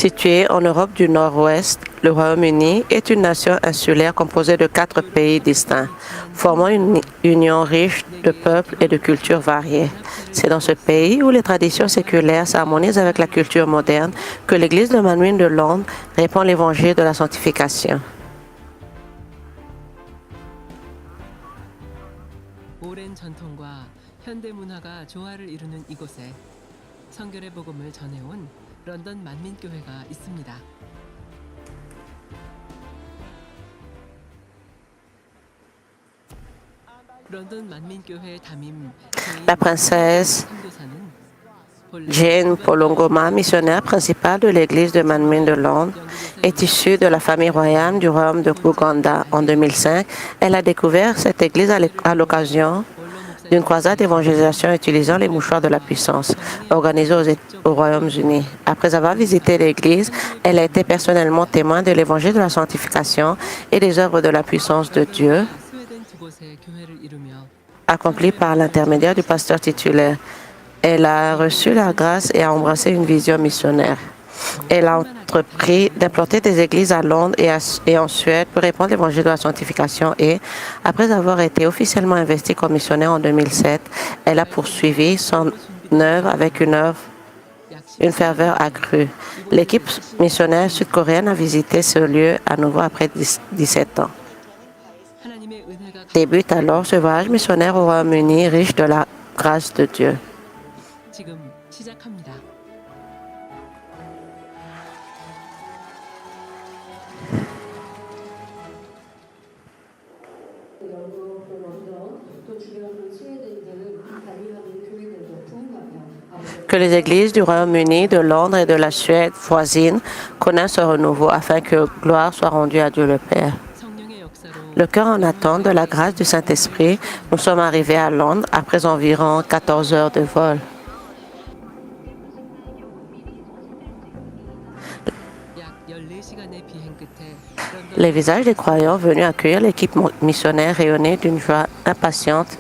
Situé en Europe du Nord-Ouest, le Royaume-Uni est une nation insulaire composée de 4 pays distincts, formant une union riche de peuples et de cultures variées. C'est dans ce pays où les traditions séculaires s'harmonisent avec la culture moderne que l'Église de Manmin de Londres répand l'évangile de la sanctification. 오랜 전통과 현대 문화가 조화를 이루는 이곳에 성결의 복음을 전해온 런던 만민교회가 있습니다. 런던 만민교회 담임 La princesse 선교사는 Jane Polongoma, missionnaire principale de l'Église de Manmin de Londres, est issue de la famille royale du royaume de Buganda. En 2005, elle a découvert cette église à l'occasion d'une croisade d'évangélisation utilisant les mouchoirs de la puissance, organisée aux Royaumes-Unis. Après avoir visité l'église, elle a été personnellement témoin de l'évangile de la sanctification et des œuvres de la puissance de Dieu 스웨덴 두 곳의 교회를 이루며 accomplies par l'intermédiaire du pasteur titulaire. Elle a reçu la grâce et a embrassé une vision missionnaire. Elle a entrepris d'implanter des églises à Londres et en Suède pour répandre l'évangile de la sanctification et, après avoir été officiellement investie comme missionnaire en 2007, elle a poursuivi son œuvre avec une ferveur accrue. L'équipe missionnaire sud-coréenne a visité ce lieu à nouveau après 17 ans. 하나님의 은혜가 Débute alors ce voyage missionnaire au Royaume-Uni riche de la grâce de Dieu. 지금 시작합니다. Que les églises du Royaume-Uni, de Londres et de la Suède voisine connaissent ce renouveau afin que gloire soit rendue à Dieu le Père. 성령의 역사로 Le cœur en attente de la grâce du Saint-Esprit, nous sommes arrivés à Londres après environ 14 heures de vol. 약 14시간의 비행 끝에 Les visages des croyants venus accueillir l'équipe missionnaire rayonnaient d'une joie impatiente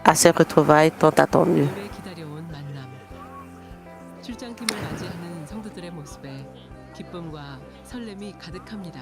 à ces retrouvailles tant attendues. 오래 기다려온 만남. 출장팀을 맞이하는 성도들의 모습에 기쁨과 설렘이 가득합니다.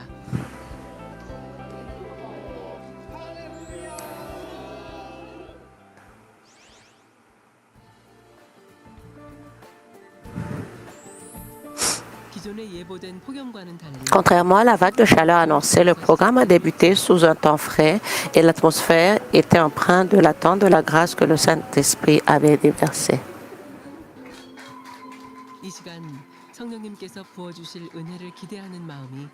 기존에 예보된 폭염과는 달리 Contrairement à la vague de chaleur annoncée, le programme a débuté sous un temps frais et l'atmosphère était empreinte de l'attente de la grâce que le Saint-Esprit avait déversée. 이 시간 성령님께서 부어주실 은혜를 기대하는 마음이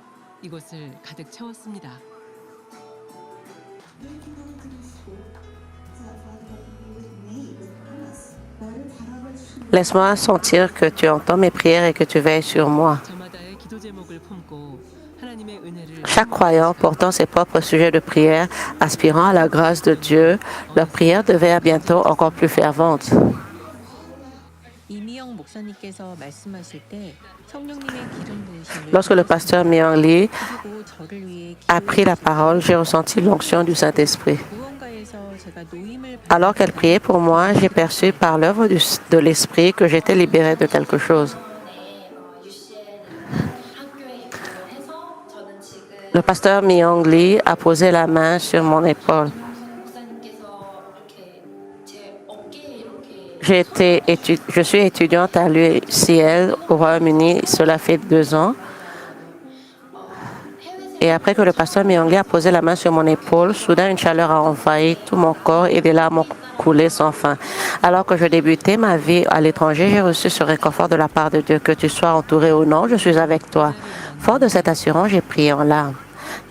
이곳을 가득 채웠습니다. Laisse-moi sentir que tu entends mes prières et que tu veilles sur moi. 저마다의 기도 제목을 품고 하나님의 은혜를 Chaque croyant portant ses propres sujets de prière, aspirant à la grâce de Dieu, leur prière devient bientôt encore plus fervente. 이미영 목사님께서 말씀하실 때 성령님의 기름 부으심을 Lorsque le pasteur Myung Lee 그리고 저를 위해 a pris la parole, j'ai ressenti l'onction du Saint-Esprit. 무언가에서 제가 노임을 Alors qu'elle priait pour moi, j'ai perçu par l'œuvre de l'Esprit que j'étais libéré de quelque chose. Le pasteur Myung Lee a posé la main sur mon épaule. Je suis étudiante à l'UCL au Royaume-Uni, cela fait 2 ans. Et après que le pasteur Myung Lee a posé la main sur mon épaule, soudain une chaleur a envahi tout mon corps et des larmes ont coulé sans fin. Alors que je débutais ma vie à l'étranger, j'ai reçu ce réconfort de la part de Dieu. Que tu sois entouré ou non, je suis avec toi. Fort de cette assurance, j'ai prié en larmes.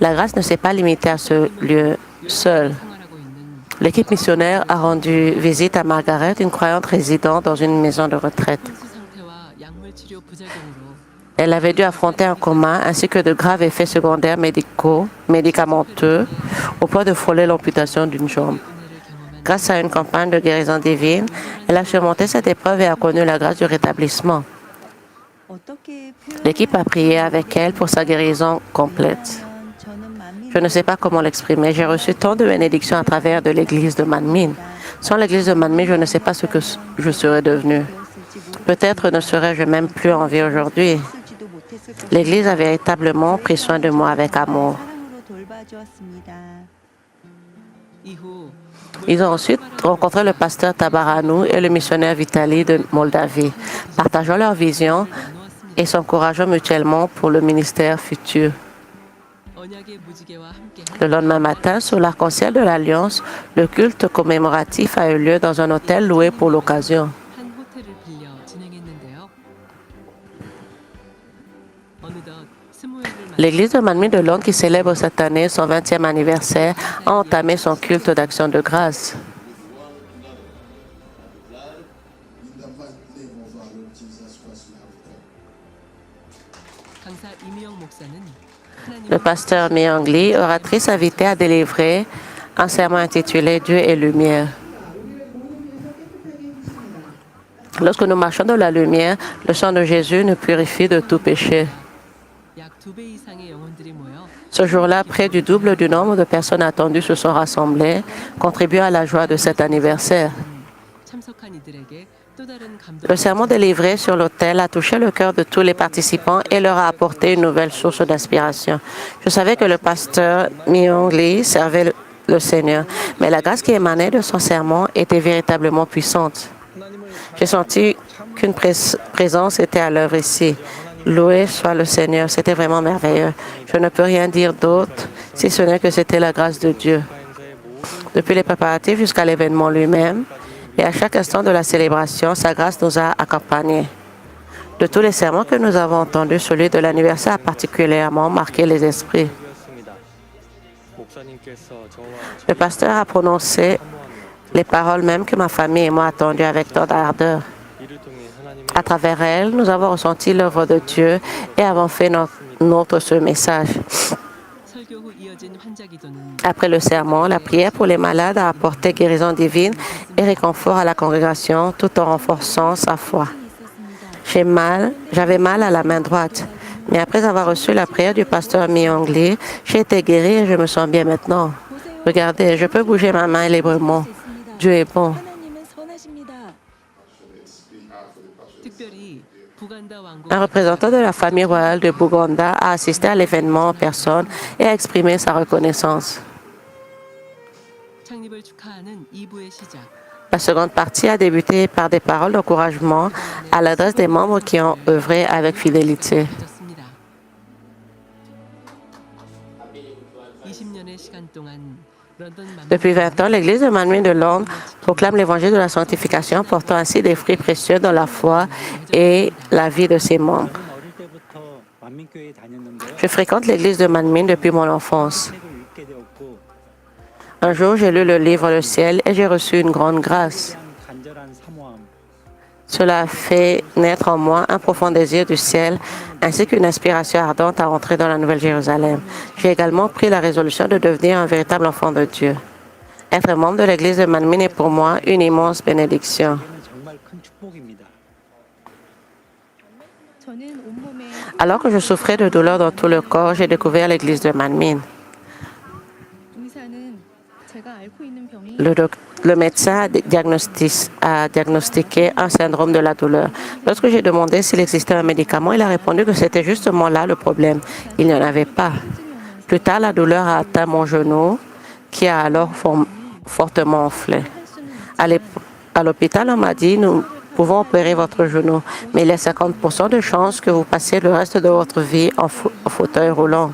La grâce ne s'est pas limitée à ce lieu seul. 생활하고 있는 L'équipe missionnaire a rendu visite à Margaret, une croyante résidant dans une maison de retraite. 수 상태와 약물 치료 부작용으로 Elle avait dû affronter un coma ainsi que de graves effets secondaires médicamenteux au point de frôler l'amputation d'une jambe. 은혜를 경험한 Grâce à une campagne de guérison divine, elle a surmonté cette épreuve et a connu la grâce du rétablissement. 어떻게 L'équipe a prié avec elle pour sa guérison complète. 표현하면 저는 만민 Je ne sais pas comment l'exprimer. J'ai reçu tant de bénédictions à travers de l'église de Manmin. Sans l'église de Manmin, je ne sais pas ce que je serais devenue. 되었을지 Peut-être ne serais-je même plus en vie aujourd'hui. 모르겠을지도 L'Église a véritablement pris soin de moi avec amour. 사랑으로 돌봐주었습니다. 이후 Ils ont ensuite rencontré le pasteur Tabaranou et le missionnaire Vitali de Moldavie, partageant leur vision et s'encourageant mutuellement pour le ministère futur. 언약의 무지개와 함께한 Le lendemain matin, sous l'arc-en-ciel de l'Alliance, le culte commémoratif a eu lieu dans un hôtel loué pour l'occasion. 한 호텔을 빌려 진행했는데요. 어느덧 스무엘을 L'église de Manmin de Londres, qui célèbre cette année son 20e anniversaire, a entamé son culte d'action de grâce. 강사 이미영 목사는 Le pasteur Myung Lee, oratrice invitée à délivrer un sermon intitulé Dieu et lumière. Lorsque nous marchons dans la lumière, le sang de Jésus nous purifie de tout péché. 약 2배 이상의 영혼들이 모여 Ce jour-là, près du double du nombre de personnes attendues se sont rassemblées, contribuant à la joie de cet anniversaire. 참석한 이들에게 또 다른 감동 Le sermon délivré sur l'autel a touché le cœur de tous les participants et leur a apporté une nouvelle source d'inspiration. Je savais que le pasteur Myung Lee servait le Seigneur, mais la grâce qui émanait de son sermon était véritablement puissante. J'ai senti qu'une présence était à l'œuvre ici. Loué soit le Seigneur, c'était vraiment merveilleux. Je ne peux rien dire d'autre, si ce n'est que c'était la grâce de Dieu. Depuis les préparatifs jusqu'à l'événement lui-même, et à chaque instant de la célébration, sa grâce nous a accompagnés. De tous les sermons que nous avons entendus, celui de l'anniversaire a particulièrement marqué les esprits. Le pasteur a prononcé les paroles mêmes que ma famille et moi attendues avec tant d'ardeur. À travers elles, nous avons ressenti l'œuvre de Dieu et avons fait notre ce message. 설교 후 이어진 환자 기도는 Après le sermon, la prière pour les malades a apporté guérison divine et réconfort à la congrégation tout en renforçant sa foi. J'avais mal à la main droite, mais après avoir reçu la prière du pasteur Myung Lee, j'ai été guéri et je me sens bien maintenant. Regardez, je peux bouger ma main librement. Dieu est bon. 하나님은 선하십니다. 특별히 부간다 왕국 Un représentant de la famille royale de Bouganda a assisté à l'événement en personne et a exprimé sa reconnaissance. 창립을 축하하는 2부의 시작. La seconde partie a débuté par des paroles d'encouragement à l'adresse des membres qui ont œuvré avec fidélité. 졌습니다. 20년의 시간 동안 런던 Depuis 20 ans, l'Église de Manmin de Londres proclame l'évangile de la sanctification, portant ainsi des fruits précieux dans la foi et la vie de ses membres. 어릴 때부터 만민교회에 다녔는데요. Je fréquente l'Église de Manmin depuis mon enfance. 책을 읽게 되었고 Un jour, j'ai lu le livre Le Ciel et j'ai reçu une grande grâce. 그냥 간절한 사모함, Cela a fait naître en moi un profond désir du ciel ainsi qu'une inspiration ardente à entrer dans la Nouvelle Jérusalem. J'ai également pris la résolution de devenir un véritable enfant de Dieu. Être membre de l'Église de Manmin est pour moi une immense bénédiction. 이는 정말 큰 축복입니다. 저는 온몸에 Alors que je souffrais de douleurs dans tout le corps, j'ai découvert l'Église de Manmin. 의사는 제가 앓고 있는 병이 Le médecin a diagnostiqué un syndrome de la douleur. Lorsque j'ai demandé s'il existait un médicament, il a répondu que c'était justement là le problème. Il n'y en avait pas. Plus tard, la douleur a atteint mon genou, qui a alors fortement enflé. À l'hôpital, on m'a dit, nous pouvons opérer votre genou, mais il y a 50% de chances que vous passiez le reste de votre vie en fauteuil roulant.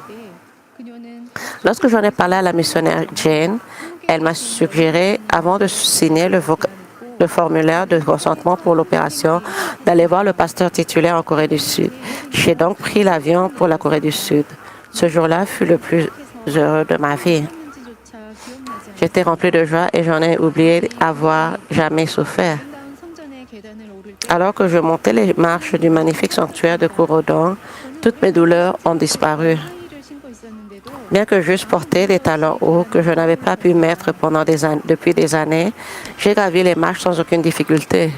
그녀는 Lorsque j'en ai parlé à la missionnaire Jane, elle m'a suggéré, avant de signer le formulaire de consentement pour l'opération, d'aller voir le pasteur titulaire en Corée du Sud. J'ai donc pris l'avion pour la Corée du Sud. Ce jour-là fut le plus heureux de ma vie. 했는지조차 기억나지 않는 J'étais rempli de joie et j'en ai oublié avoir jamais souffert. 아름다운 성전의 계단을 오를 때 Alors que je montais les marches du magnifique sanctuaire de Kurodong, toutes mes douleurs ont disparu. 하이힐을 신고 있었는데도 Bien que j'eusse porté des talons hauts que je n'avais pas pu mettre depuis des années, j'ai gravi les marches sans aucune difficulté.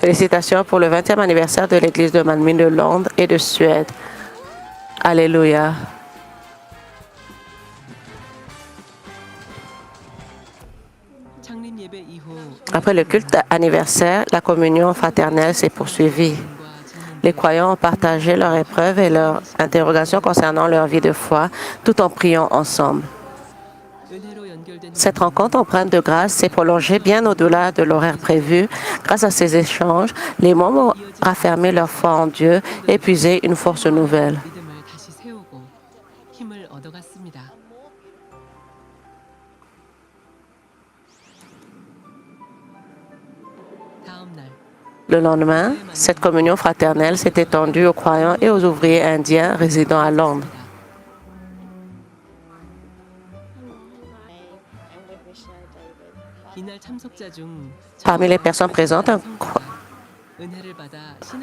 Félicitations pour le 20e anniversaire de l'Église de Manmin de Londres et de Suède. Alléluia. 창립 예배 이후 Après le culte anniversaire, la communion fraternelle s'est poursuivie. Les croyants ont partagé leurs épreuves et leurs interrogations concernant leur vie de foi, tout en priant ensemble. Cette rencontre empreinte de grâce s'est prolongée bien au-delà de l'horaire prévu. Grâce à ces échanges, les membres ont raffermi leur foi en Dieu et puisé une force nouvelle. 믿음을 다시 세우고 힘을 얻어갔습니다. 다음 날 Le lendemain, cette communion fraternelle s'est étendue aux croyants et aux ouvriers indiens résidant à Londres. 이날 참석자 중 Parmi les personnes présentes, 은혜를 받아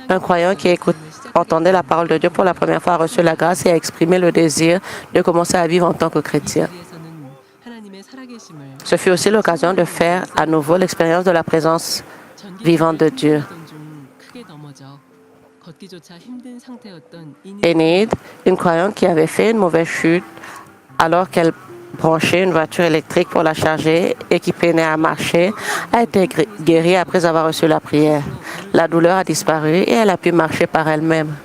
un croyant qui entendait la parole de Dieu pour la première fois a reçu la grâce et a exprimé le désir de commencer à vivre en tant que chrétien. 자리에서는 하나님의 살아계심을 Ce fut aussi l'occasion de faire à nouveau l'expérience de la présence vivante de Dieu. 중 크게 넘어져 걷기조차 힘든 상태였던 Enid, une croyante qui avait fait une mauvaise chute alors qu'elle branchait une voiture électrique pour la charger et qui peinait à marcher, a été guérie après avoir reçu la prière. La douleur a disparu et elle a pu marcher par elle-même.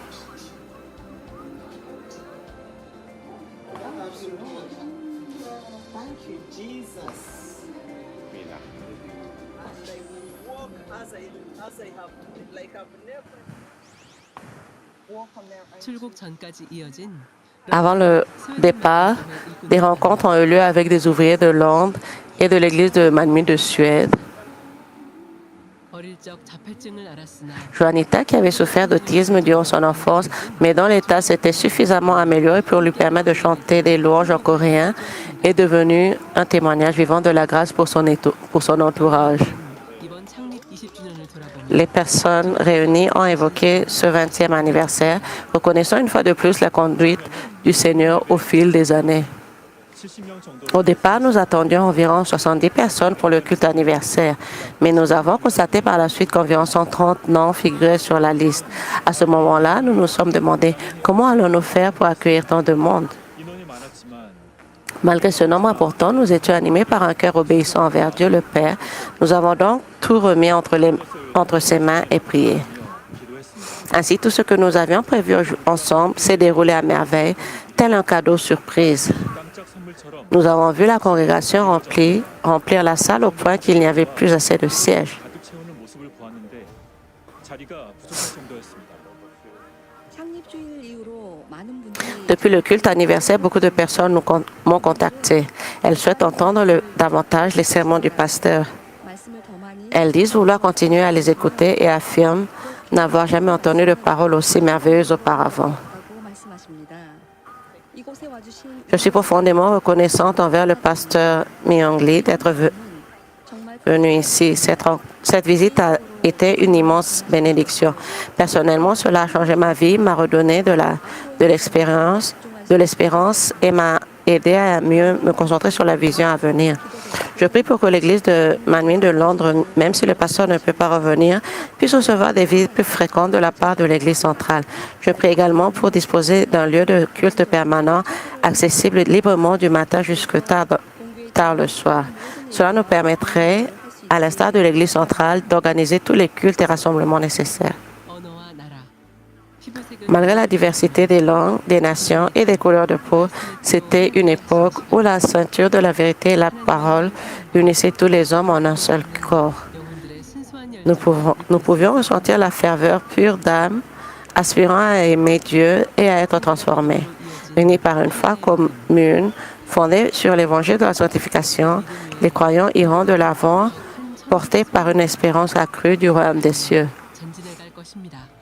출국 전까지 이어진 Avant le départ, des rencontres ont eu lieu avec des ouvriers de Londres et de l'église de Manmin de Suède. 어릴 적 자폐증을 앓았으나 Juanita, qui avait souffert d'autisme durant son enfance, mais dont l'état s'était suffisamment amélioré pour lui permettre de chanter des louanges en coréen, est devenue un témoignage vivant de la grâce pour son entourage. 이번 창립 20주년을 돌아보며 Les personnes réunies ont évoqué ce 20e anniversaire, reconnaissant une fois de plus la conduite du Seigneur au fil des années. Au départ, nous attendions environ 70 personnes pour le culte anniversaire, mais nous avons constaté par la suite qu'environ 130 noms figuraient sur la liste. À ce moment-là, nous nous sommes demandé comment allons-nous faire pour accueillir tant de monde. Malgré ce nombre important, nous étions animés par un cœur obéissant envers Dieu le Père. Nous avons donc tout remis entre ses mains et prié. Ainsi, tout ce que nous avions prévu ensemble s'est déroulé à merveille, tel un cadeau surprise. Nous avons vu la congrégation remplir la salle au point qu'il n'y avait plus assez de sièges. 창립주일 이후로 많은 분들이 Depuis le culte anniversaire, beaucoup de personnes m'ont contacté. Elles souhaitent entendre davantage les sermons du pasteur. 말씀을 더 많이 Elles disent vouloir continuer à les écouter et affirment n'avoir jamais entendu de paroles aussi merveilleuses auparavant. 하고 말씀하십니다. 이곳에 와주신 Je suis profondément reconnaissante envers le pasteur Myung Lee d'être 정말 venu ici. Cette visite a été une immense bénédiction. Personnellement, cela a changé ma vie, m'a redonné de l'espérance et m'a aidé à mieux me concentrer sur la vision à venir. Je prie pour que l'église de Manmin de Londres, même si le pasteur ne peut pas revenir, puisse recevoir des visites plus fréquentes de la part de l'église centrale. Je prie également pour disposer d'un lieu de culte permanent, accessible librement du matin jusque tard le soir. Cela nous permettrait, à l'instar de l'église centrale, d'organiser tous les cultes et rassemblements nécessaires. 언어와 나라 피부색은 Malgré la diversité des langues, des nations et des couleurs de peau, c'était une époque où la ceinture de la vérité et la parole unissaient tous les hommes en un seul corps. 영혼들의 순수한 열정 Nous pouvions ressentir la ferveur pure d'âme, aspirant à aimer Dieu et à être transformés. Unis par une foi commune, fondée sur l'évangile de la sanctification, les croyants iront de l'avant, portés par une espérance accrue du royaume des cieux. 전진해 갈 것입니다.